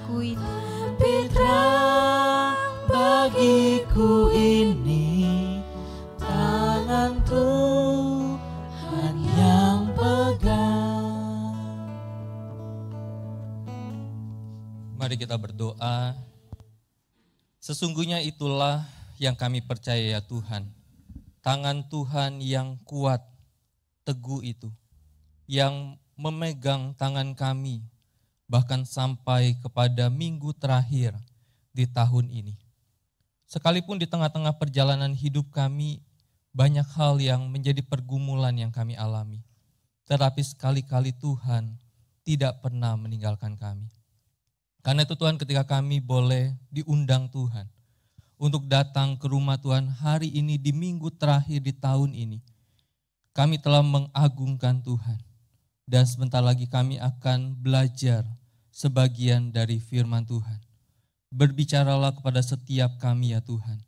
bagiku ini. Terang bagiku ini, tangan Tuhan yang pegang. Mari kita berdoa. Sesungguhnya itulah yang kami percaya ya Tuhan. Tangan Tuhan yang kuat, teguh itu, yang memegang tangan kami, bahkan sampai kepada minggu terakhir di tahun ini. Sekalipun di tengah-tengah perjalanan hidup kami, banyak hal yang menjadi pergumulan yang kami alami. Tetapi sekali-kali Tuhan tidak pernah meninggalkan kami. Karena itu Tuhan, ketika kami boleh diundang Tuhan untuk datang ke rumah Tuhan hari ini di minggu terakhir di tahun ini, kami telah mengagungkan Tuhan. Dan sebentar lagi kami akan belajar sebagian dari firman Tuhan. Berbicaralah kepada setiap kami ya Tuhan.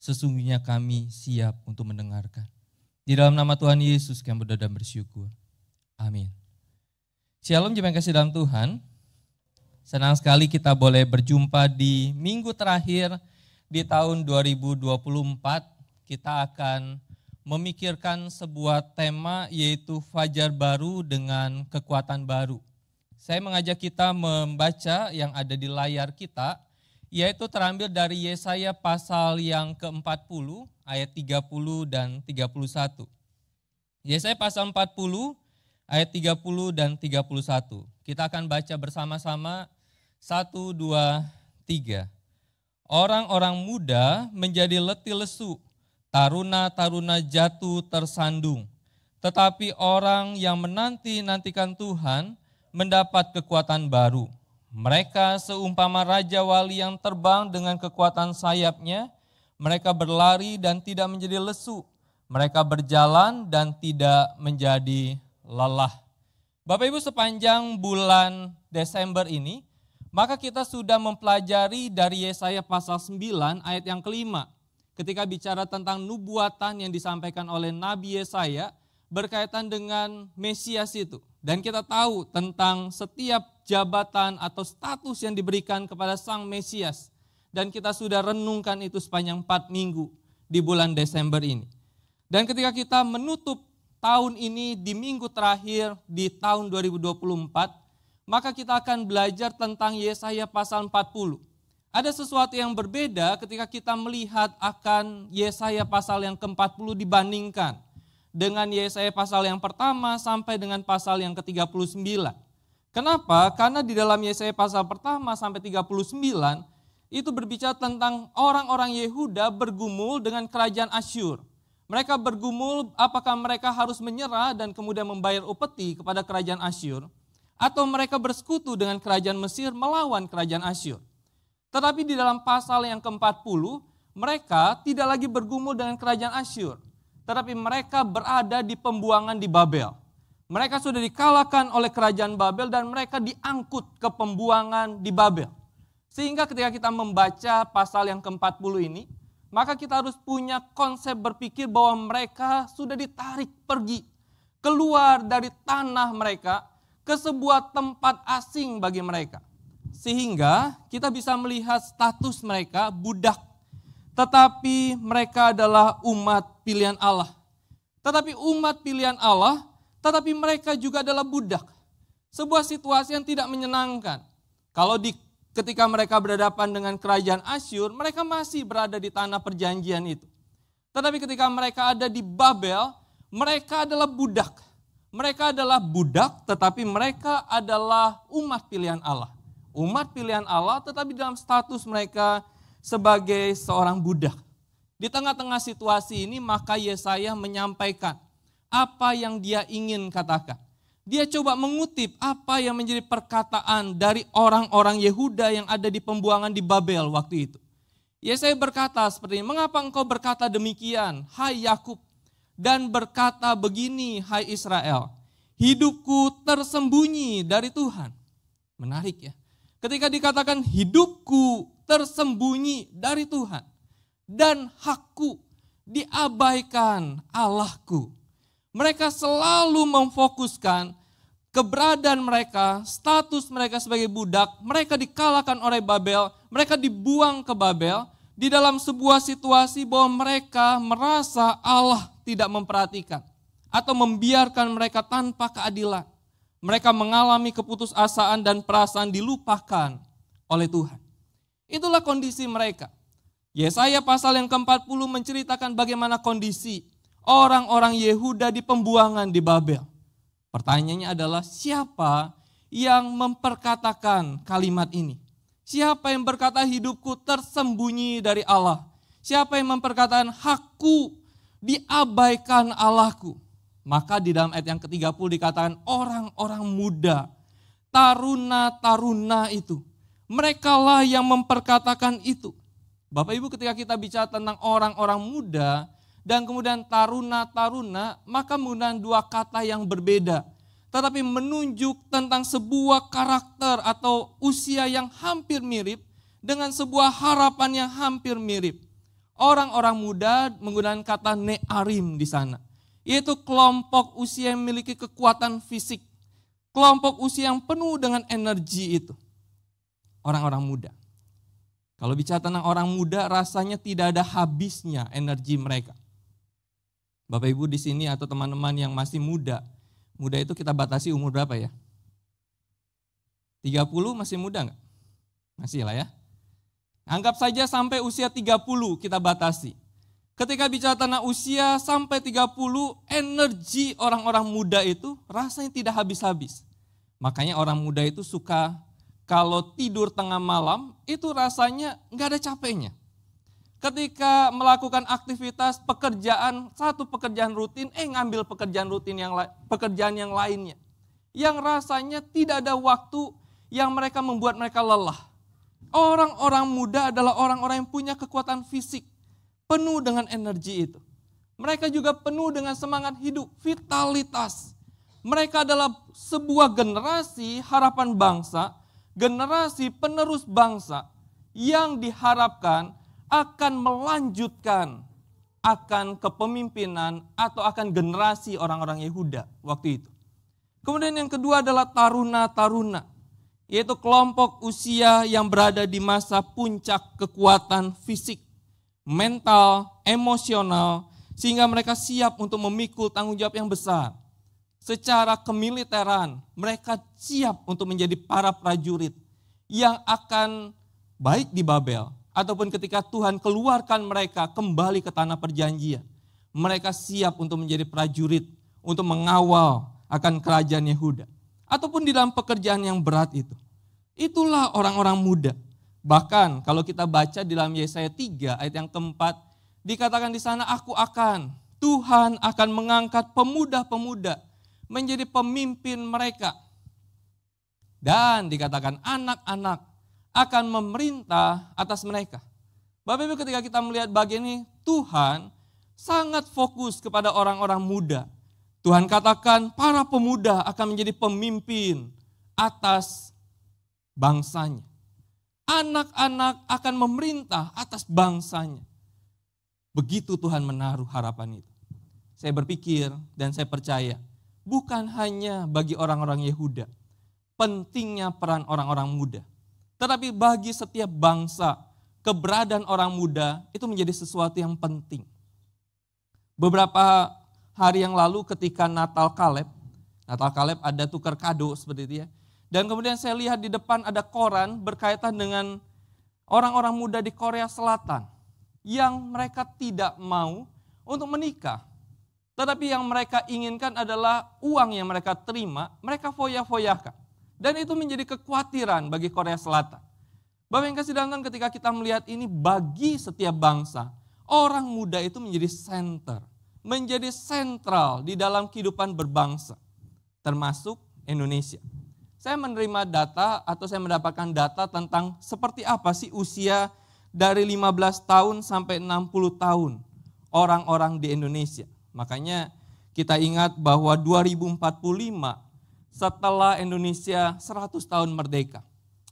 Sesungguhnya kami siap untuk mendengarkan. Di dalam nama Tuhan Yesus kami berdoa dan bersyukur. Amin. Shalom jemaat yang kasih dalam Tuhan. Senang sekali kita boleh berjumpa di minggu terakhir di tahun 2024. Kita akan memikirkan sebuah tema yaitu Fajar Baru dengan Kekuatan Baru. Saya mengajak kita membaca yang ada di layar kita, yaitu terambil dari Yesaya pasal yang ke-40 ayat 30 dan 31. Yesaya pasal 40 ayat 30 dan 31. Kita akan baca bersama-sama 1, 2, 3. Orang-orang muda menjadi letih lesu, taruna-taruna jatuh tersandung. Tetapi orang yang menanti-nantikan Tuhan mendapat kekuatan baru. Mereka seumpama Raja Wali yang terbang dengan kekuatan sayapnya. Mereka berlari dan tidak menjadi lesu. Mereka berjalan dan tidak menjadi lelah. Bapak Ibu, sepanjang bulan Desember ini, maka kita sudah mempelajari dari Yesaya pasal 9 ayat yang kelima. Ketika bicara tentang nubuatan yang disampaikan oleh Nabi Yesaya berkaitan dengan Mesias itu. Dan kita tahu tentang setiap jabatan atau status yang diberikan kepada Sang Mesias. Dan kita sudah renungkan itu sepanjang 4 minggu di bulan Desember ini. Dan ketika kita menutup tahun ini di minggu terakhir di tahun 2024, maka kita akan belajar tentang Yesaya pasal 40. Ada sesuatu yang berbeda ketika kita melihat akan Yesaya pasal yang ke-40 dibandingkan dengan Yesaya pasal yang pertama sampai dengan pasal yang ke-39. Kenapa? Karena di dalam Yesaya pasal pertama sampai 39 itu berbicara tentang orang-orang Yehuda bergumul dengan kerajaan Asyur. Mereka bergumul apakah mereka harus menyerah dan kemudian membayar upeti kepada kerajaan Asyur, atau mereka bersekutu dengan kerajaan Mesir melawan kerajaan Asyur. Tetapi di dalam pasal yang ke-40, mereka tidak lagi bergumul dengan kerajaan Asyur, tetapi mereka berada di pembuangan di Babel. Mereka sudah dikalahkan oleh kerajaan Babel dan mereka diangkut ke pembuangan di Babel. Sehingga ketika kita membaca pasal yang ke-40 ini, maka kita harus punya konsep berpikir bahwa mereka sudah ditarik pergi, keluar dari tanah mereka, ke sebuah tempat asing bagi mereka. Sehingga kita bisa melihat status mereka budak. Tetapi mereka adalah umat pilihan Allah. Tetapi umat pilihan Allah, tetapi mereka juga adalah budak. Sebuah situasi yang tidak menyenangkan. Kalau ketika mereka berhadapan dengan kerajaan Asyur, mereka masih berada di tanah perjanjian itu. Tetapi ketika mereka ada di Babel, mereka adalah budak. Mereka adalah budak, tetapi mereka adalah umat pilihan Allah. Umat pilihan Allah, tetapi dalam status mereka sebagai seorang budak. Di tengah-tengah situasi ini, maka Yesaya menyampaikan apa yang dia ingin katakan. Dia coba mengutip apa yang menjadi perkataan dari orang-orang Yehuda yang ada di pembuangan di Babel waktu itu. Yesaya berkata seperti ini, mengapa engkau berkata demikian, hai Yakub? Dan berkata begini, hai Israel, hidupku tersembunyi dari Tuhan. Menarik ya. Ketika dikatakan hidupku tersembunyi dari Tuhan. Dan hakku diabaikan Allahku. Mereka selalu memfokuskan keberadaan mereka, status mereka sebagai budak, mereka dikalahkan oleh Babel, mereka dibuang ke Babel, di dalam sebuah situasi bahwa mereka merasa Allah tidak memperhatikan atau membiarkan mereka tanpa keadilan. Mereka mengalami keputusasaan dan perasaan dilupakan oleh Tuhan. Itulah kondisi mereka. Yesaya pasal yang ke-40 menceritakan bagaimana kondisi orang-orang Yehuda di pembuangan di Babel. Pertanyaannya adalah siapa yang memperkatakan kalimat ini? Siapa yang berkata hidupku tersembunyi dari Allah? Siapa yang memperkatakan hakku diabaikan Allahku? Maka di dalam ayat yang ke-30 dikatakan orang-orang muda, taruna-taruna itu. Merekalah yang memperkatakan itu. Bapak Ibu, ketika kita bicara tentang orang-orang muda dan kemudian taruna-taruna, maka menggunakan dua kata yang berbeda. Tetapi menunjuk tentang sebuah karakter atau usia yang hampir mirip dengan sebuah harapan yang hampir mirip. Orang-orang muda menggunakan kata ne'arim di sana. Yaitu kelompok usia yang memiliki kekuatan fisik. Kelompok usia yang penuh dengan energi itu. Orang-orang muda. Kalau bicara tentang orang muda, rasanya tidak ada habisnya energi mereka. Bapak Ibu di sini atau teman-teman yang masih muda. Muda itu kita batasi umur berapa ya? 30 masih muda enggak? Masih lah ya. Anggap saja sampai usia 30 kita batasi. Ketika bicara tentang usia sampai 30, energi orang-orang muda itu rasanya tidak habis-habis. Makanya orang muda itu suka kalau tidur tengah malam itu rasanya enggak ada capeknya. Ketika melakukan aktivitas pekerjaan, satu pekerjaan rutin, ngambil pekerjaan rutin pekerjaan yang lainnya. Yang rasanya tidak ada waktu yang mereka membuat mereka lelah. Orang-orang muda adalah orang-orang yang punya kekuatan fisik, penuh dengan energi itu. Mereka juga penuh dengan semangat hidup, vitalitas. Mereka adalah sebuah generasi harapan bangsa, generasi penerus bangsa yang diharapkan akan melanjutkan akan kepemimpinan atau akan generasi orang-orang Yehuda waktu itu. Kemudian yang kedua adalah taruna-taruna, yaitu kelompok usia yang berada di masa puncak kekuatan fisik, mental, emosional, sehingga mereka siap untuk memikul tanggung jawab yang besar. Secara kemiliteran, mereka siap untuk menjadi para prajurit yang akan baik di Babel, ataupun ketika Tuhan keluarkan mereka kembali ke tanah perjanjian. Mereka siap untuk menjadi prajurit, untuk mengawal akan kerajaan Yehuda. Ataupun di dalam pekerjaan yang berat itu. Itulah orang-orang muda. Bahkan kalau kita baca di dalam Yesaya 3 ayat yang keempat, dikatakan di sana Tuhan akan mengangkat pemuda-pemuda menjadi pemimpin mereka. Dan dikatakan anak-anak akan memerintah atas mereka. Bapak Ibu, ketika kita melihat bagian ini, Tuhan sangat fokus kepada orang-orang muda. Tuhan katakan para pemuda akan menjadi pemimpin atas bangsanya. Anak-anak akan memerintah atas bangsanya. Begitu Tuhan menaruh harapan itu. Saya berpikir dan saya percaya, bukan hanya bagi orang-orang Yehuda, pentingnya peran orang-orang muda. Tetapi bagi setiap bangsa, keberadaan orang muda itu menjadi sesuatu yang penting. Beberapa hari yang lalu ketika Natal Kaleb ada tukar kado seperti itu ya. Dan kemudian saya lihat di depan ada koran berkaitan dengan orang-orang muda di Korea Selatan yang mereka tidak mau untuk menikah. Tetapi yang mereka inginkan adalah uang yang mereka terima, mereka foya-foyakan. Dan itu menjadi kekhawatiran bagi Korea Selatan. Bapak yang kasih dalam Tuhan, ketika kita melihat ini bagi setiap bangsa, orang muda itu menjadi menjadi sentral di dalam kehidupan berbangsa, termasuk Indonesia. Saya menerima data atau saya mendapatkan data tentang seperti apa sih usia dari 15 tahun sampai 60 tahun orang-orang di Indonesia. Makanya kita ingat bahwa 2045 setelah Indonesia 100 tahun merdeka,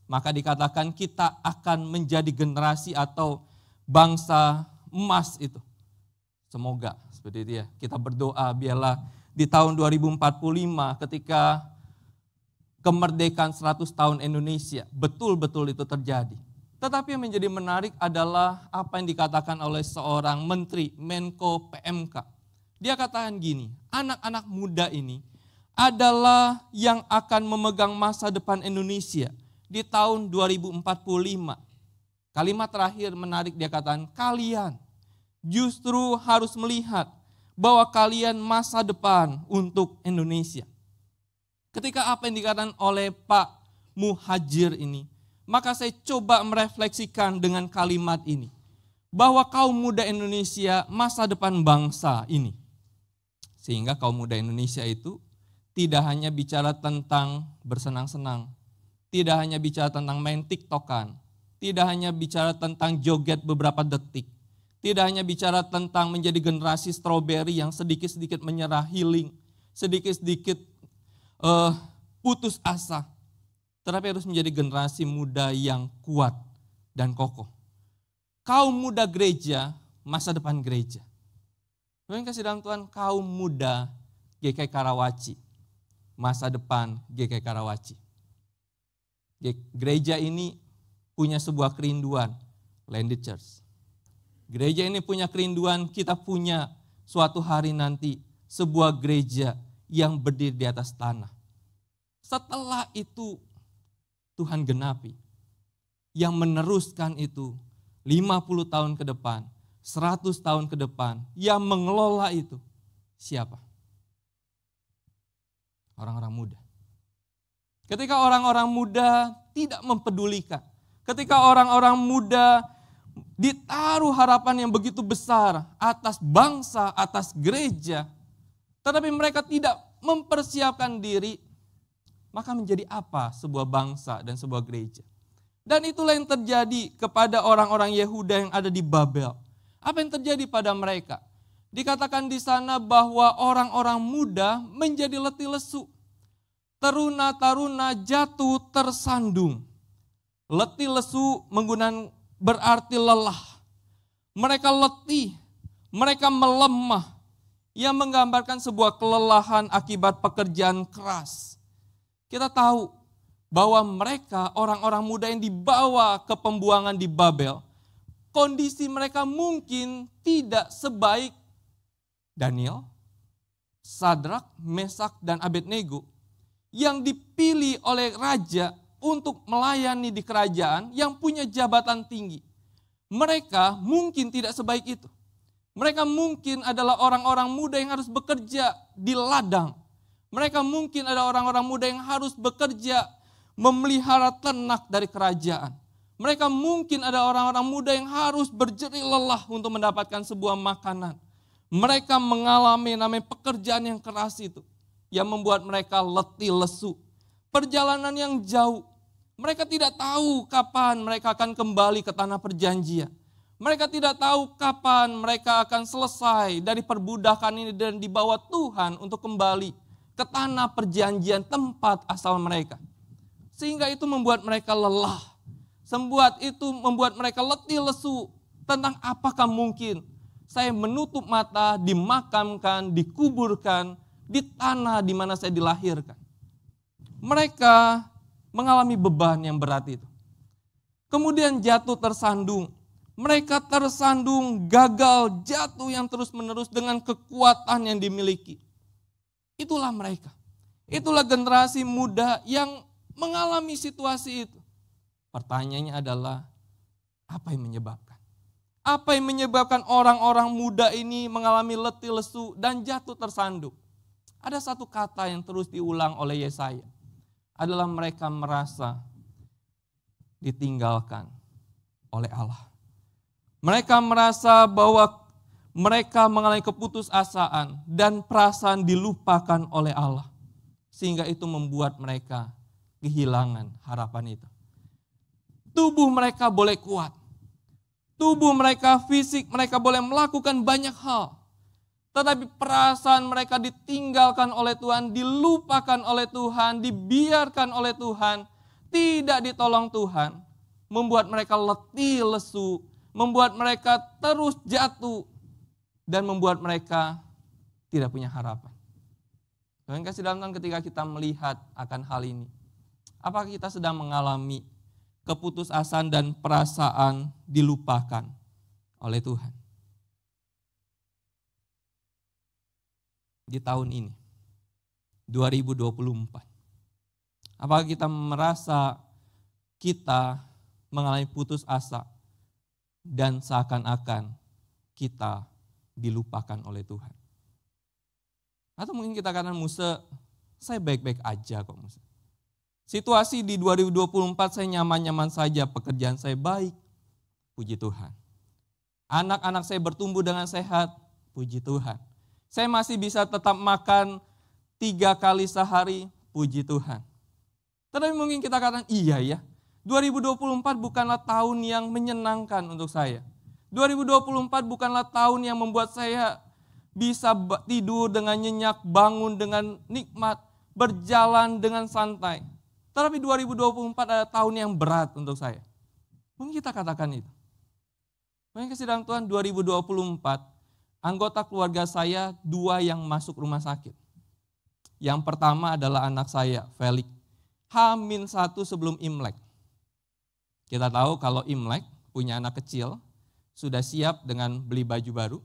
maka dikatakan kita akan menjadi generasi atau bangsa emas itu. Semoga seperti itu ya. Kita berdoa biarlah di tahun 2045 ketika kemerdekaan 100 tahun Indonesia. Betul-betul itu terjadi. Tetapi yang menjadi menarik adalah apa yang dikatakan oleh seorang menteri, Menko PMK. Dia katakan gini, anak-anak muda ini adalah yang akan memegang masa depan Indonesia di tahun 2045. Kalimat terakhir menarik, dia katakan, kalian justru harus melihat bahwa kalian masa depan untuk Indonesia. Ketika apa yang dikatakan oleh Pak Muhadjir ini, maka saya coba merefleksikan dengan kalimat ini. Bahwa kaum muda Indonesia masa depan bangsa ini. Sehingga kaum muda Indonesia itu tidak hanya bicara tentang bersenang-senang, tidak hanya bicara tentang main TikTokan, tidak hanya bicara tentang joget beberapa detik, tidak hanya bicara tentang menjadi generasi stroberi yang sedikit-sedikit menyerah, healing, sedikit-sedikit putus asa, tetapi harus menjadi generasi muda yang kuat dan kokoh. Kaum muda gereja, masa depan gereja. Tuhan kasih dalam Tuhan, kaum muda GKI Karawaci, masa depan GKI Karawaci. Gereja ini punya sebuah kerinduan, Landed Church. Gereja ini punya kerinduan, kita punya suatu hari nanti sebuah gereja yang berdiri di atas tanah. Setelah itu Tuhan genapi. Yang meneruskan itu 50 tahun ke depan, 100 tahun ke depan, yang mengelola itu siapa? Orang-orang muda. Ketika orang-orang muda tidak mempedulikan, ketika orang-orang muda ditaruh harapan yang begitu besar atas bangsa, atas gereja, tetapi mereka tidak mempersiapkan diri, maka menjadi apa sebuah bangsa dan sebuah gereja? Dan itulah yang terjadi kepada orang-orang Yehuda yang ada di Babel. Apa yang terjadi pada mereka? Dikatakan di sana bahwa orang-orang muda menjadi letih lesu. Taruna-taruna jatuh tersandung. Letih lesu menggunakan berarti lelah. Mereka letih, mereka melemah. Yang menggambarkan sebuah kelelahan akibat pekerjaan keras. Kita tahu bahwa mereka orang-orang muda yang dibawa ke pembuangan di Babel, kondisi mereka mungkin tidak sebaik Daniel, Sadrak, Mesak, dan Abednego yang dipilih oleh raja untuk melayani di kerajaan yang punya jabatan tinggi. Mereka mungkin tidak sebaik itu. Mereka mungkin adalah orang-orang muda yang harus bekerja di ladang. Mereka mungkin ada orang-orang muda yang harus bekerja memelihara ternak dari kerajaan. Mereka mungkin ada orang-orang muda yang harus berjerih lelah untuk mendapatkan sebuah makanan. Mereka mengalami namanya pekerjaan yang keras itu, yang membuat mereka letih lesu. Perjalanan yang jauh. Mereka tidak tahu kapan mereka akan kembali ke tanah perjanjian. Mereka tidak tahu kapan mereka akan selesai dari perbudakan ini dan dibawa Tuhan untuk kembali ke tanah perjanjian tempat asal mereka. Sehingga itu membuat mereka lelah. Membuat mereka letih lesu tentang apakah mungkin saya menutup mata, dimakamkan, dikuburkan di tanah di mana saya dilahirkan. Mereka mengalami beban yang berat itu. Kemudian jatuh tersandung. Mereka tersandung, gagal, jatuh yang terus-menerus dengan kekuatan yang dimiliki. Itulah mereka. Itulah generasi muda yang mengalami situasi itu. Pertanyaannya adalah, apa yang menyebabkan? Apa yang menyebabkan orang-orang muda ini mengalami letih lesu dan jatuh tersandung? Ada satu kata yang terus diulang oleh Yesaya. Adalah mereka merasa ditinggalkan oleh Allah. Mereka merasa bahwa mereka mengalami keputusasaan dan perasaan dilupakan oleh Allah. Sehingga itu membuat mereka kehilangan harapan itu. Tubuh mereka boleh kuat. Tubuh mereka, fisik mereka boleh melakukan banyak hal. Tetapi perasaan mereka ditinggalkan oleh Tuhan, dilupakan oleh Tuhan, dibiarkan oleh Tuhan, tidak ditolong Tuhan. Membuat mereka letih lesu, membuat mereka terus jatuh, dan membuat mereka tidak punya harapan. Tuhan kasih dalam Tuhan ketika kita melihat akan hal ini. Apakah kita sedang mengalami keputusasaan dan perasaan dilupakan oleh Tuhan? Di tahun ini, 2024. Apakah kita merasa kita mengalami putus asa dan seakan-akan kita dilupakan oleh Tuhan? Atau mungkin kita katakan, Musa, saya baik-baik aja kok Musa. Situasi di 2024 saya nyaman-nyaman saja, pekerjaan saya baik, puji Tuhan. Anak-anak saya bertumbuh dengan sehat, puji Tuhan. Saya masih bisa tetap makan 3 kali sehari, puji Tuhan. Tetapi mungkin kita katakan, iya ya, 2024 bukanlah tahun yang menyenangkan untuk saya. 2024 bukanlah tahun yang membuat saya bisa tidur dengan nyenyak, bangun dengan nikmat, berjalan dengan santai. Tetapi 2024 adalah tahun yang berat untuk saya. Mungkin kita katakan itu. Mungkin kasih dalam Tuhan, 2024, anggota keluarga saya 2 yang masuk rumah sakit. Yang pertama adalah anak saya, Felix. H-1 sebelum Imlek. Kita tahu kalau Imlek punya anak kecil, sudah siap dengan beli baju baru.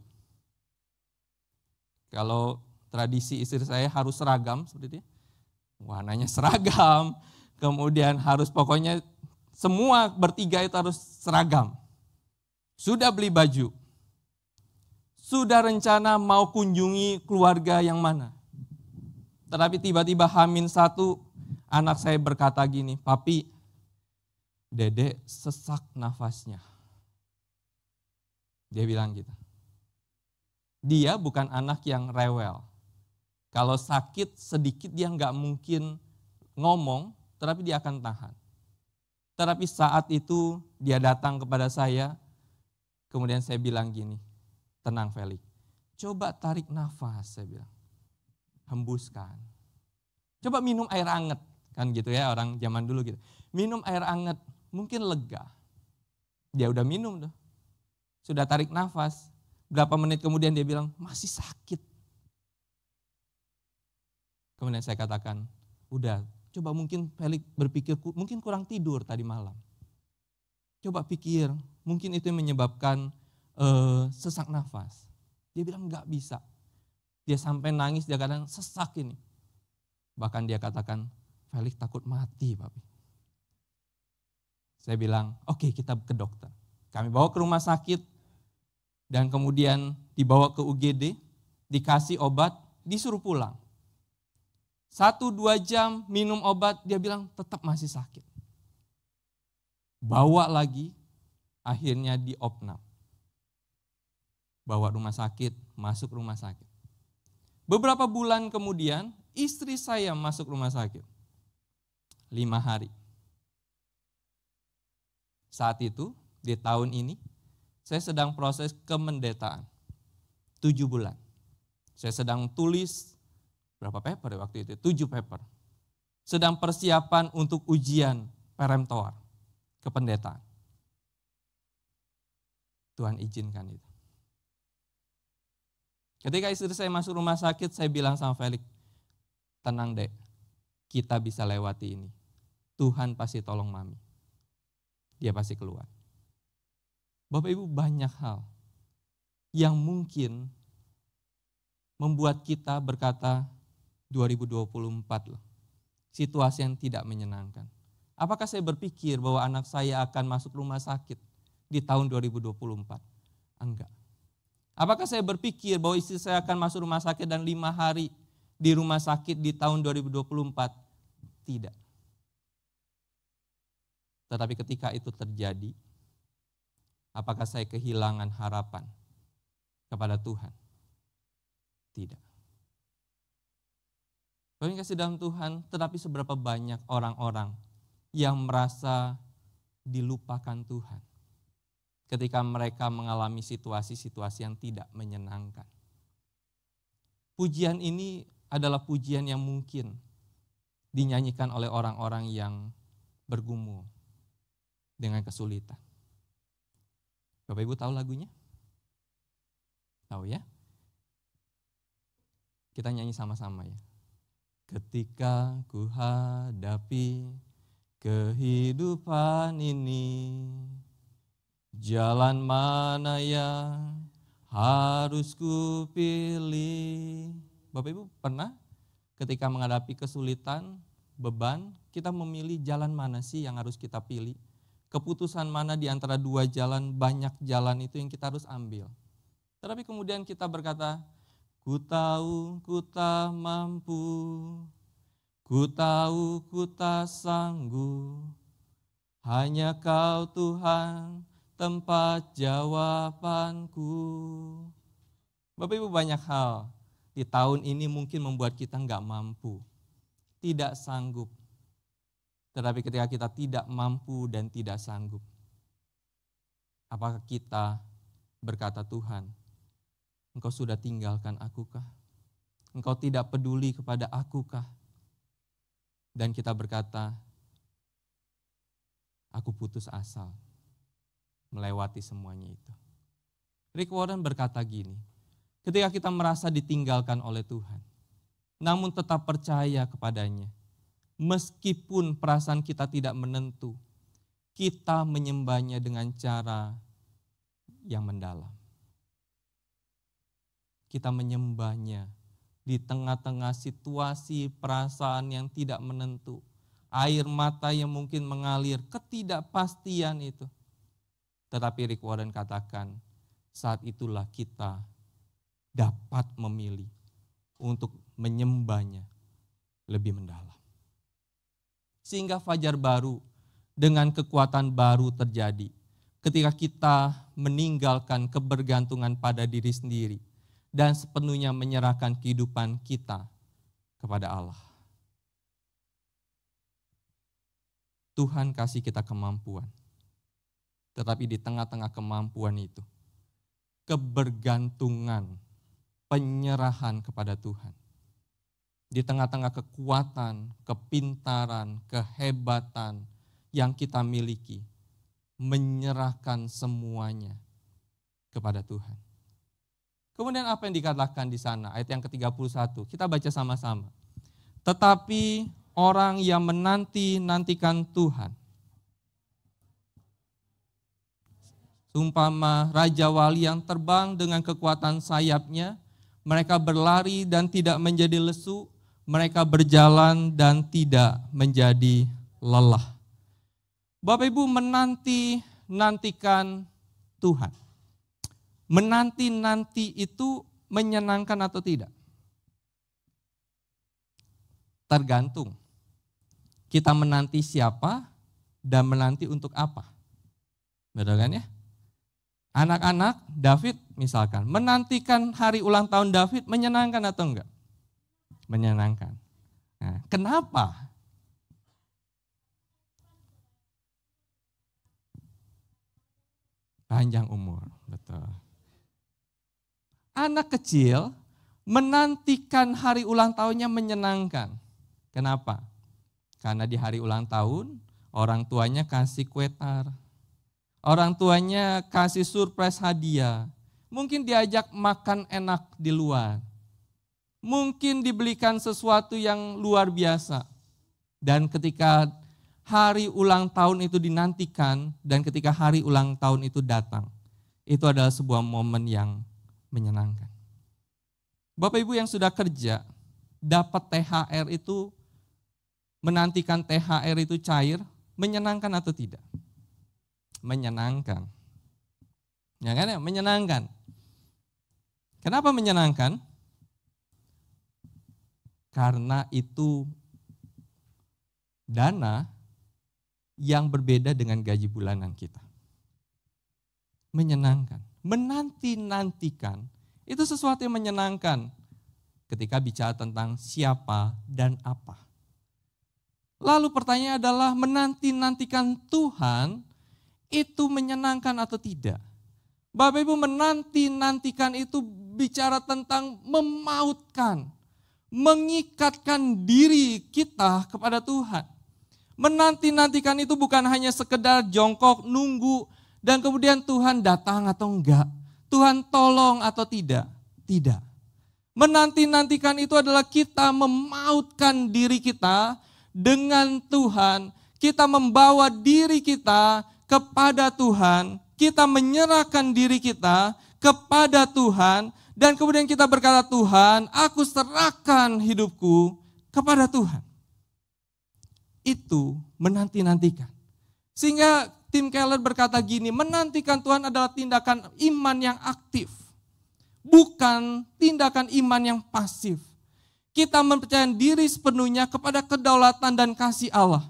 Kalau tradisi istri saya harus seragam seperti itu. Warnanya seragam, kemudian harus pokoknya semua bertiga itu harus seragam. Sudah beli baju. Sudah rencana mau kunjungi keluarga yang mana. Tetapi tiba-tiba H-1 anak saya berkata gini, Papi, Dedek sesak nafasnya. Dia bilang gitu. Dia bukan anak yang rewel. Kalau sakit sedikit dia nggak mungkin ngomong, tetapi dia akan tahan. Tetapi saat itu dia datang kepada saya, kemudian saya bilang gini, tenang Felix, coba tarik nafas, saya bilang. Hembuskan. Coba minum air anget, kan gitu ya orang zaman dulu gitu. Minum air anget, mungkin lega. Dia udah minum tuh. Sudah tarik nafas, berapa menit kemudian dia bilang, masih sakit. Kemudian saya katakan, udah, coba mungkin Felix berpikir, mungkin kurang tidur tadi malam. Coba pikir, mungkin itu yang menyebabkan sesak nafas. Dia bilang enggak bisa. Dia sampai nangis, dia kadang sesak ini. Bahkan dia katakan, Felix takut mati, Papi. Saya bilang, oke, kita ke dokter. Kami bawa ke rumah sakit, dan kemudian dibawa ke UGD, dikasih obat, disuruh pulang. 1-2 jam minum obat, dia bilang tetap masih sakit. Bawa lagi, akhirnya diopnam. Bawa rumah sakit, masuk rumah sakit. Beberapa bulan kemudian, istri saya masuk rumah sakit. 5 hari. Saat itu, di tahun ini, saya sedang proses kemendetaan. 7 bulan. Saya sedang tulis, berapa paper waktu itu? 7 paper. Sedang persiapan untuk ujian peremtoar, kependetaan. Tuhan izinkan itu. Ketika istri saya masuk rumah sakit, saya bilang sama Felix, tenang dek, kita bisa lewati ini. Tuhan pasti tolong mami. Dia pasti keluar. Bapak Ibu, banyak hal yang mungkin membuat kita berkata 2024 loh. Situasi yang tidak menyenangkan. Apakah saya berpikir bahwa anak saya akan masuk rumah sakit di tahun 2024? Enggak. Apakah saya berpikir bahwa istri saya akan masuk rumah sakit dan 5 hari di rumah sakit di tahun 2024? Tidak. Tetapi ketika itu terjadi, apakah saya kehilangan harapan kepada Tuhan? Tidak. Bapak kasih dalam Tuhan, tetapi seberapa banyak orang-orang yang merasa dilupakan Tuhan ketika mereka mengalami situasi-situasi yang tidak menyenangkan. Pujian ini adalah pujian yang mungkin dinyanyikan oleh orang-orang yang bergumul dengan kesulitan. Bapak Ibu tahu lagunya? Tahu ya? Kita nyanyi sama-sama ya. Ketika ku hadapi kehidupan ini, jalan mana yang harus ku pilih. Bapak Ibu pernah ketika menghadapi kesulitan, beban, kita memilih jalan mana sih yang harus kita pilih? Keputusan mana di antara dua jalan, banyak jalan itu yang kita harus ambil. Tetapi kemudian kita berkata, ku tahu ku tak mampu, ku tahu ku tak sanggup, hanya Kau Tuhan tempat jawabanku. Bapak Ibu, banyak hal di tahun ini mungkin membuat kita enggak mampu, tidak sanggup. Tetapi ketika kita tidak mampu dan tidak sanggup, apakah kita berkata, Tuhan, Engkau sudah tinggalkan akukah? Engkau tidak peduli kepada akukah? Dan kita berkata, aku putus asa melewati semuanya itu. Rick Warren berkata gini, ketika kita merasa ditinggalkan oleh Tuhan, namun tetap percaya kepadanya, meskipun perasaan kita tidak menentu, kita menyembahnya dengan cara yang mendalam. Kita menyembahnya di tengah-tengah situasi perasaan yang tidak menentu, air mata yang mungkin mengalir, ketidakpastian itu. Tetapi Rick Warren katakan, saat itulah kita dapat memilih untuk menyembahnya lebih mendalam. Sehingga fajar baru dengan kekuatan baru terjadi ketika kita meninggalkan kebergantungan pada diri sendiri dan sepenuhnya menyerahkan kehidupan kita kepada Allah. Tuhan kasih kita kemampuan, tetapi di tengah-tengah kemampuan itu, kebergantungan, penyerahan kepada Tuhan. Di tengah-tengah kekuatan, kepintaran, kehebatan yang kita miliki, menyerahkan semuanya kepada Tuhan. Kemudian apa yang dikatakan di sana, ayat yang ke-31, kita baca sama-sama. Tetapi orang yang menanti-nantikan Tuhan, seumpama Raja Wali yang terbang dengan kekuatan sayapnya, mereka berlari dan tidak menjadi lesu, mereka berjalan dan tidak menjadi lelah. Bapak Ibu, menanti-nantikan Tuhan. Menanti-nanti itu menyenangkan atau tidak? Tergantung. Kita menanti siapa dan menanti untuk apa. Betul kan ya? Anak-anak David misalkan, menantikan hari ulang tahun David menyenangkan atau enggak? Menyenangkan. Nah, kenapa? Panjang umur, betul. Anak kecil menantikan hari ulang tahunnya menyenangkan. Kenapa? Karena di hari ulang tahun orang tuanya kasih kue tar. Orang tuanya kasih surprise hadiah. Mungkin diajak makan enak di luar. Mungkin dibelikan sesuatu yang luar biasa. Dan ketika hari ulang tahun itu dinantikan dan ketika hari ulang tahun itu datang, itu adalah sebuah momen yang menyenangkan. Bapak Ibu yang sudah kerja, dapat THR itu, menantikan THR itu cair, menyenangkan atau tidak? Menyenangkan. Ya kan ya, menyenangkan. Kenapa menyenangkan? Karena itu dana yang berbeda dengan gaji bulanan kita. Menyenangkan. Menanti-nantikan itu sesuatu yang menyenangkan ketika bicara tentang siapa dan apa. Lalu pertanyaan adalah menanti-nantikan Tuhan itu menyenangkan atau tidak? Bapak Ibu, menanti-nantikan itu bicara tentang memautkan, mengikatkan diri kita kepada Tuhan. Menanti-nantikan itu bukan hanya sekedar jongkok, nunggu, dan kemudian Tuhan datang atau enggak. Tuhan tolong atau tidak. Tidak. Menanti-nantikan itu adalah kita memautkan diri kita dengan Tuhan. kita membawa diri kita kepada Tuhan, kita menyerahkan diri kita kepada Tuhan, dan kemudian kita berkata, Tuhan, aku serahkan hidupku kepada Tuhan. Itu menanti-nantikan. Sehingga Tim Keller berkata gini, menantikan Tuhan adalah tindakan iman yang aktif, bukan tindakan iman yang pasif. Kita mempercayakan diri sepenuhnya kepada kedaulatan dan kasih Allah.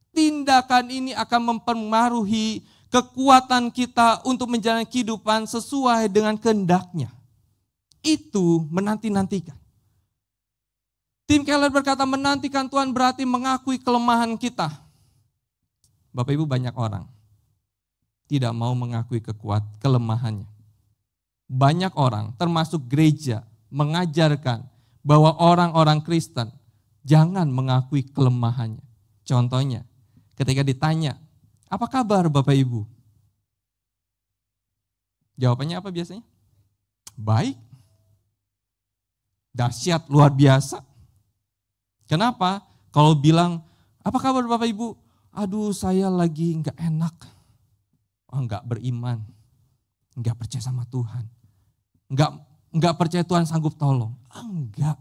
Tindakan ini akan mempengaruhi kekuatan kita untuk menjalani kehidupan sesuai dengan kehendak-Nya. Itu menanti-nantikan. Tim Keller berkata menantikan Tuhan berarti mengakui kelemahan kita. Bapak Ibu, banyak orang tidak mau mengakui kelemahannya. Banyak orang termasuk gereja mengajarkan bahwa orang-orang Kristen jangan mengakui kelemahannya. Contohnya, ketika ditanya, apa kabar Bapak Ibu? Jawabannya apa biasanya? Baik. Dahsyat, luar biasa. Kenapa? Kalau bilang, apa kabar Bapak Ibu? Aduh, saya lagi enggak enak. Oh, enggak beriman. Enggak percaya sama Tuhan. Enggak percaya Tuhan sanggup tolong. Enggak.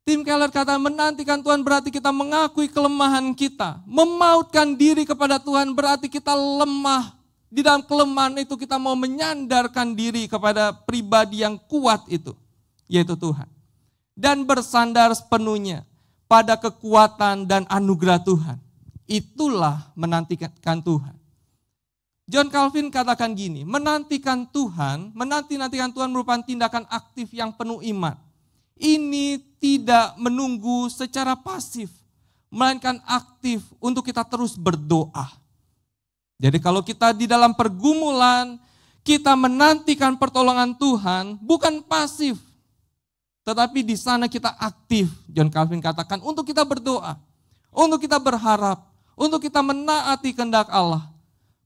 Tim Keller kata menantikan Tuhan berarti kita mengakui kelemahan kita. Memautkan diri kepada Tuhan berarti kita lemah. Di dalam kelemahan itu kita mau menyandarkan diri kepada pribadi yang kuat itu. Yaitu Tuhan. Dan bersandar sepenuhnya pada kekuatan dan anugerah Tuhan. Itulah menantikan Tuhan. John Calvin katakan gini, menantikan Tuhan merupakan tindakan aktif yang penuh iman. Ini tidak menunggu secara pasif, melainkan aktif untuk kita terus berdoa. Jadi kalau kita di dalam pergumulan, kita menantikan pertolongan Tuhan, bukan pasif. Tetapi di sana kita aktif, John Calvin katakan, untuk kita berdoa, untuk kita berharap, untuk kita menaati kehendak Allah.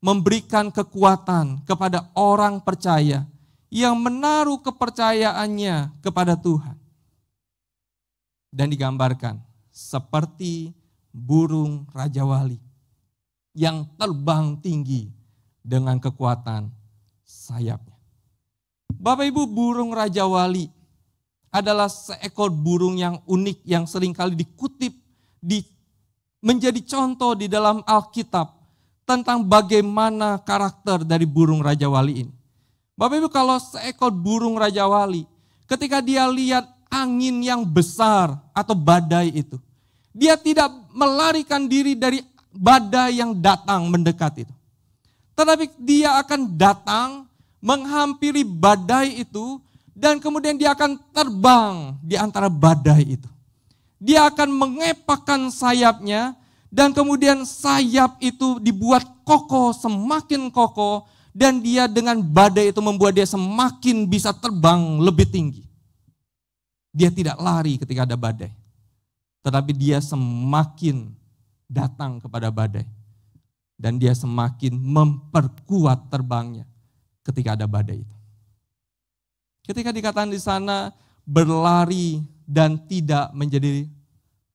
Memberikan kekuatan kepada orang percaya yang menaruh kepercayaannya kepada Tuhan. Dan digambarkan seperti burung Raja Wali yang terbang tinggi dengan kekuatan sayapnya. Bapak Ibu, burung Raja Wali adalah seekor burung yang unik yang seringkali dikutip, menjadi contoh di dalam Alkitab tentang bagaimana karakter dari burung Raja Wali ini. Bapak Ibu, kalau seekor burung Raja Wali, ketika dia lihat angin yang besar atau badai itu, dia tidak melarikan diri dari badai yang datang mendekat itu. Tetapi dia akan datang menghampiri badai itu dan kemudian dia akan terbang di antara badai itu. Dia akan mengepakkan sayapnya dan kemudian sayap itu dibuat kokoh, semakin kokoh, dan dia dengan badai itu membuat dia semakin bisa terbang lebih tinggi. Dia tidak lari ketika ada badai, tetapi dia semakin datang kepada badai. Dan dia semakin memperkuat terbangnya ketika ada badai itu. Ketika dikatakan di sana berlari dan tidak menjadi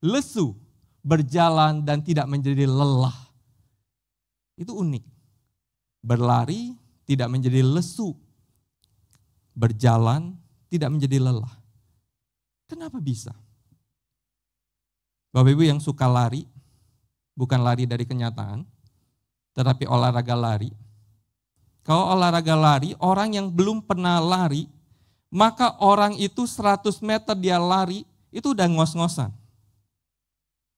lesu, berjalan dan tidak menjadi lelah. Itu unik. Berlari tidak menjadi lesu. Berjalan tidak menjadi lelah. Kenapa bisa? Bapak Ibu yang suka lari, bukan lari dari kenyataan, tetapi olahraga lari. Kalau olahraga lari, orang yang belum pernah lari, maka orang itu 100 meter dia lari, itu udah ngos-ngosan.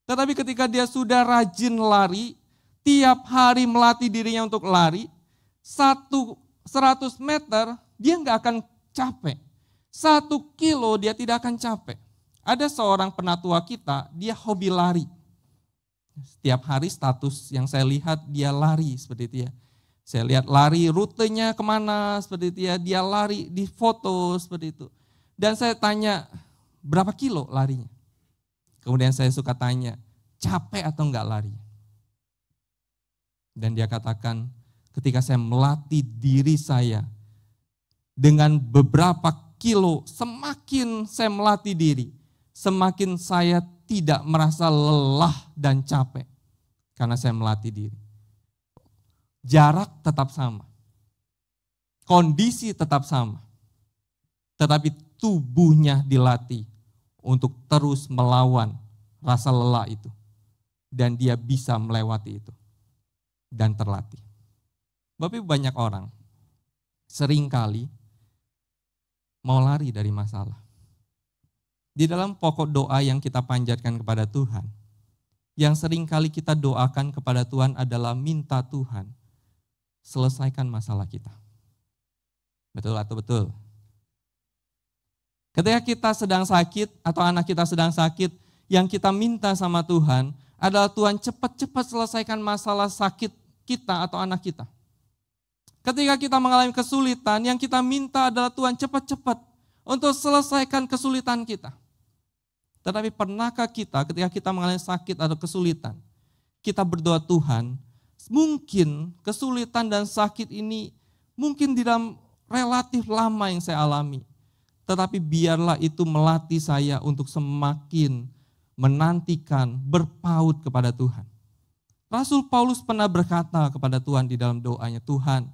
Tetapi ketika dia sudah rajin lari, tiap hari melatih dirinya untuk lari, 100 meter dia nggak akan capek. 1 kilo dia tidak akan capek. Ada seorang penatua kita, dia hobi lari. Setiap hari status yang saya lihat dia lari seperti itu ya. Saya lihat lari rutenya kemana seperti itu ya. Dia lari di foto seperti itu. Dan saya tanya berapa kilo larinya. Kemudian saya suka tanya, capek atau enggak lari? Dan dia katakan, ketika saya melatih diri saya dengan beberapa kilo, semakin saya melatih diri, semakin saya tidak merasa lelah dan capek. karena saya melatih diri. Jarak tetap sama. Kondisi tetap sama. Tetapi tubuhnya dilatih untuk terus melawan rasa lelah itu. Dan dia bisa melewati itu. Dan terlatih. Bapak Ibu, banyak orang seringkali mau lari dari masalah. Di dalam pokok doa yang kita panjatkan kepada Tuhan, yang seringkali kita doakan kepada Tuhan adalah minta Tuhan selesaikan masalah kita. Betul atau betul? Ketika kita sedang sakit atau anak kita sedang sakit, yang kita minta sama Tuhan adalah Tuhan cepat-cepat selesaikan masalah sakit kita atau anak kita. Ketika kita mengalami kesulitan, yang kita minta adalah Tuhan cepat-cepat untuk selesaikan kesulitan kita. Tetapi pernahkah kita ketika kita mengalami sakit atau kesulitan, kita berdoa, Tuhan, mungkin kesulitan dan sakit ini mungkin di dalam relatif lama yang saya alami. Tetapi biarlah itu melatih saya untuk semakin menantikan, berpaut kepada Tuhan. Rasul Paulus pernah berkata kepada Tuhan di dalam doanya, Tuhan,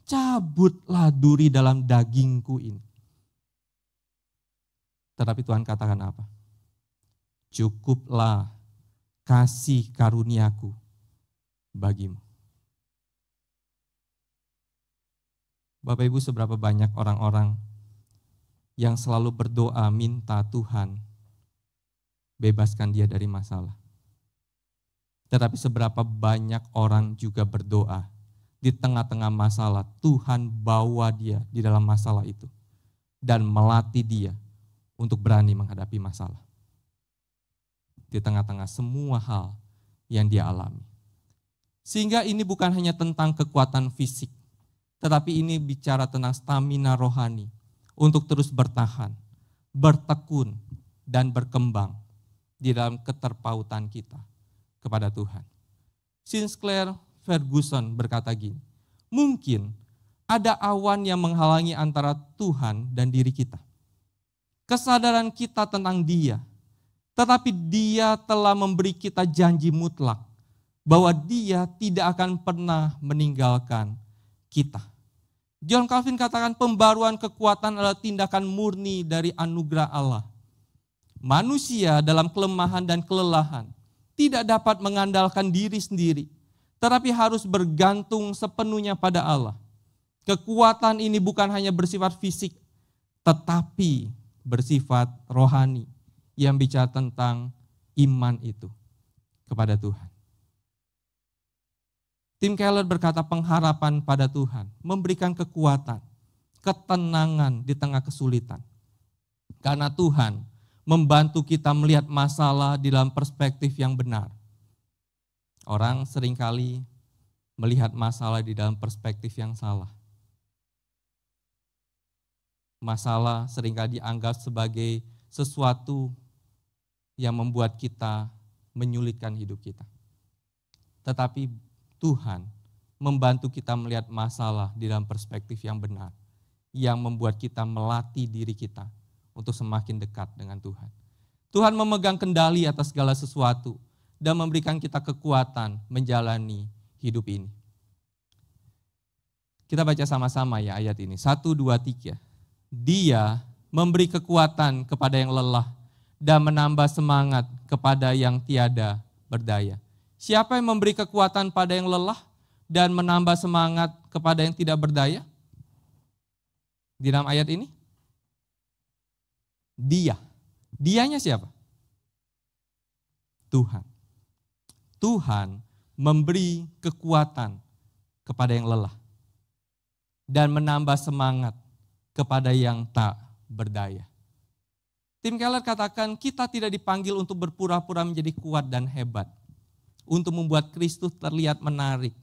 cabutlah duri dalam dagingku ini. Tetapi Tuhan katakan apa? Cukuplah kasih karuniaku bagimu. Bapak Ibu, seberapa banyak orang-orang yang selalu berdoa minta Tuhan bebaskan dia dari masalah. Tetapi seberapa banyak orang juga berdoa di tengah-tengah masalah, Tuhan bawa dia di dalam masalah itu dan melatih dia untuk berani menghadapi masalah. Di tengah-tengah semua hal yang dia alami. Sehingga ini bukan hanya tentang kekuatan fisik, tetapi ini bicara tentang stamina rohani untuk terus bertahan, bertekun, dan berkembang di dalam keterpautan kita kepada Tuhan. Sinclair Ferguson berkata gini, mungkin ada awan yang menghalangi antara Tuhan dan diri kita. Kesadaran kita tentang Dia, tetapi Dia telah memberi kita janji mutlak bahwa Dia tidak akan pernah meninggalkan kita. John Calvin katakan pembaruan kekuatan adalah tindakan murni dari anugerah Allah. Manusia dalam kelemahan dan kelelahan tidak dapat mengandalkan diri sendiri, tetapi harus bergantung sepenuhnya pada Allah. Kekuatan ini bukan hanya bersifat fisik, tetapi bersifat rohani yang bicara tentang iman itu kepada Tuhan. Tim Keller berkata pengharapan pada Tuhan memberikan kekuatan, ketenangan di tengah kesulitan. Karena Tuhan membantu kita melihat masalah di dalam perspektif yang benar. Orang seringkali melihat masalah di dalam perspektif yang salah. Masalah seringkali dianggap sebagai sesuatu yang membuat kita menyulitkan hidup kita. Tetapi Tuhan membantu kita melihat masalah di dalam perspektif yang benar, yang membuat kita melatih diri kita untuk semakin dekat dengan Tuhan. Tuhan memegang kendali atas segala sesuatu dan memberikan kita kekuatan menjalani hidup ini. Kita baca sama-sama ya ayat ini. 1, 2, 3. Dia memberi kekuatan kepada yang lelah dan menambah semangat kepada yang tiada berdaya. Siapa yang memberi kekuatan pada yang lelah dan menambah semangat kepada yang tidak berdaya? Di dalam ayat ini? Dia. Dianya siapa? Tuhan. Tuhan memberi kekuatan kepada yang lelah dan menambah semangat kepada yang tak berdaya. Tim Keller katakan kita tidak dipanggil untuk berpura-pura menjadi kuat dan hebat, untuk membuat Kristus terlihat menarik.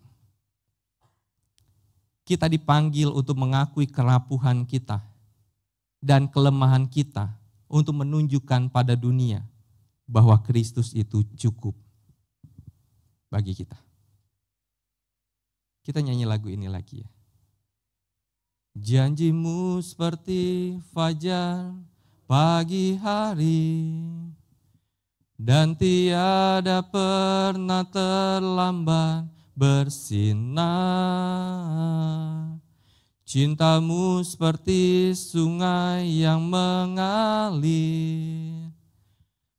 Kita dipanggil untuk mengakui kerapuhan kita dan kelemahan kita untuk menunjukkan pada dunia bahwa Kristus itu cukup bagi kita. Kita nyanyi lagu ini lagi ya. Janjimu seperti fajar pagi hari, dan tiada pernah terlambat bersinar. Cintamu seperti sungai yang mengalir,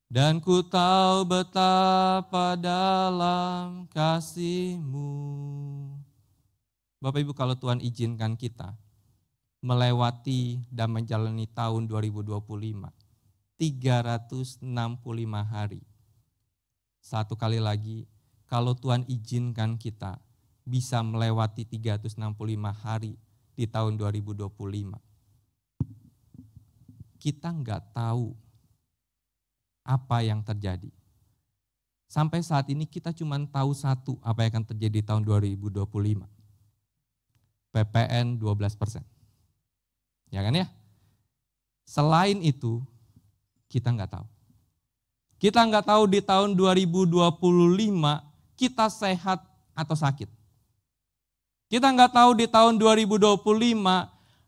dan ku tahu betapa dalam kasih-Mu. Bapak Ibu, kalau Tuhan izinkan kita melewati dan menjalani tahun 2025, 365 hari. Satu kali lagi, kalau Tuhan izinkan kita bisa melewati 365 hari di tahun 2025. Kita nggak tahu apa yang terjadi. Sampai saat ini kita cuma tahu satu apa yang akan terjadi di tahun 2025. PPN 12%. Ya kan ya? Selain itu, kita nggak tahu. Kita nggak tahu di tahun 2025 kita sehat atau sakit. Kita nggak tahu di tahun 2025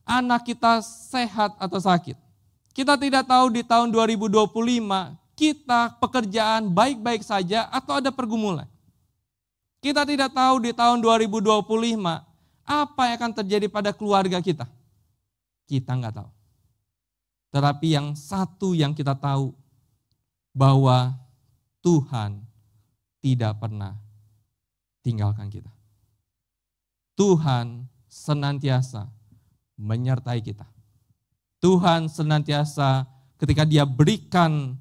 anak kita sehat atau sakit. Kita tidak tahu di tahun 2025 kita pekerjaan baik-baik saja atau ada pergumulan. Kita tidak tahu di tahun 2025 apa yang akan terjadi pada keluarga kita. Kita nggak tahu. Tetapi yang satu yang kita tahu, bahwa Tuhan tidak pernah tinggalkan kita. Tuhan senantiasa menyertai kita. Tuhan senantiasa ketika Dia berikan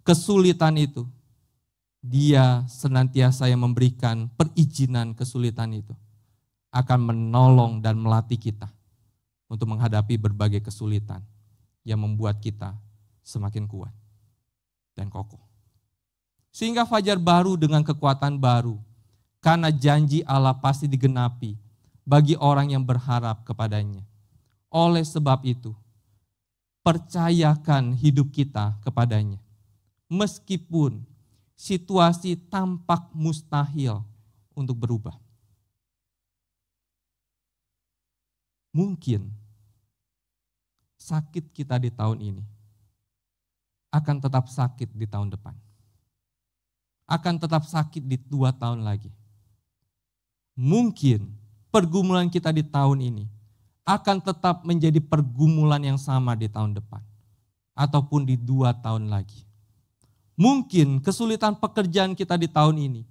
kesulitan itu, Dia senantiasa yang memberikan perizinan kesulitan itu, akan menolong dan melatih kita untuk menghadapi berbagai kesulitan yang membuat kita semakin kuat dan kokoh. Sehingga fajar baru dengan kekuatan baru, karena janji Allah pasti digenapi bagi orang yang berharap kepadanya. Oleh sebab itu, percayakan hidup kita kepadanya. Meskipun situasi tampak mustahil untuk berubah. Mungkin sakit kita di tahun ini akan tetap sakit di tahun depan. Akan tetap sakit di 2 tahun lagi. Mungkin pergumulan kita di tahun ini akan tetap menjadi pergumulan yang sama di tahun depan. Ataupun di 2 tahun lagi. Mungkin kesulitan pekerjaan kita di tahun ini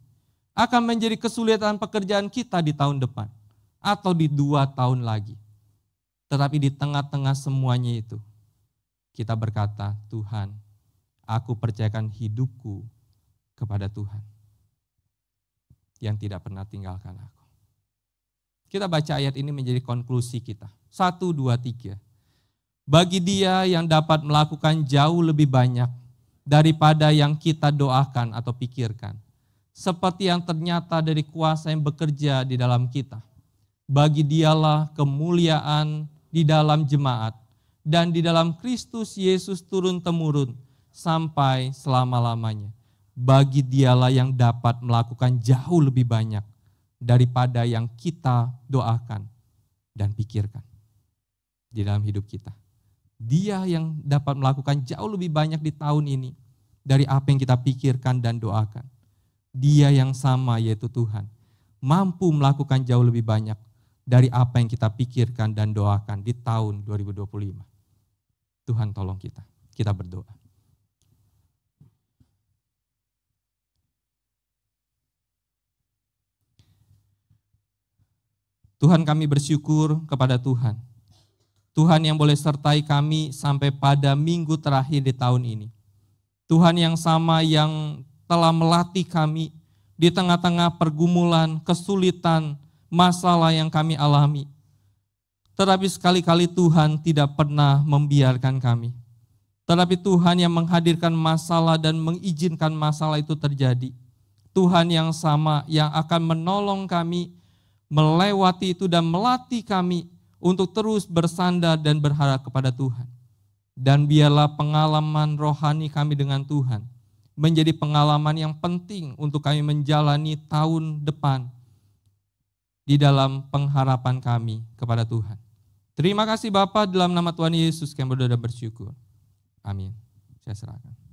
akan menjadi kesulitan pekerjaan kita di tahun depan. Atau di 2 tahun lagi. Tetapi di tengah-tengah semuanya itu, kita berkata, Tuhan, aku percayakan hidupku kepada Tuhan yang tidak pernah tinggalkan aku. Kita baca ayat ini menjadi konklusi kita. 1, 2, 3. Bagi Dia yang dapat melakukan jauh lebih banyak daripada yang kita doakan atau pikirkan. Seperti yang ternyata dari kuasa yang bekerja di dalam kita. Bagi Dialah kemuliaan di dalam jemaat dan di dalam Kristus Yesus turun-temurun sampai selama-lamanya. Bagi Dialah yang dapat melakukan jauh lebih banyak daripada yang kita doakan dan pikirkan di dalam hidup kita. Dia yang dapat melakukan jauh lebih banyak di tahun ini dari apa yang kita pikirkan dan doakan. Dia yang sama, yaitu Tuhan, mampu melakukan jauh lebih banyak dari apa yang kita pikirkan dan doakan di tahun 2025. Tuhan tolong kita. Kita berdoa. Tuhan, kami bersyukur kepada Tuhan. Tuhan yang boleh sertai kami sampai pada minggu terakhir di tahun ini. Tuhan yang sama yang telah melatih kami di tengah-tengah pergumulan, kesulitan, masalah yang kami alami. Tetapi sekali-kali Tuhan tidak pernah membiarkan kami. Tetapi Tuhan yang menghadirkan masalah dan mengizinkan masalah itu terjadi. Tuhan yang sama yang akan menolong kami melewati itu dan melatih kami untuk terus bersandar dan berharap kepada Tuhan. Dan biarlah pengalaman rohani kami dengan Tuhan menjadi pengalaman yang penting untuk kami menjalani tahun depan di dalam pengharapan kami kepada Tuhan. Terima kasih Bapa, dalam nama Tuhan Yesus kami berdoa dan bersyukur. Amin. Saya serahkan.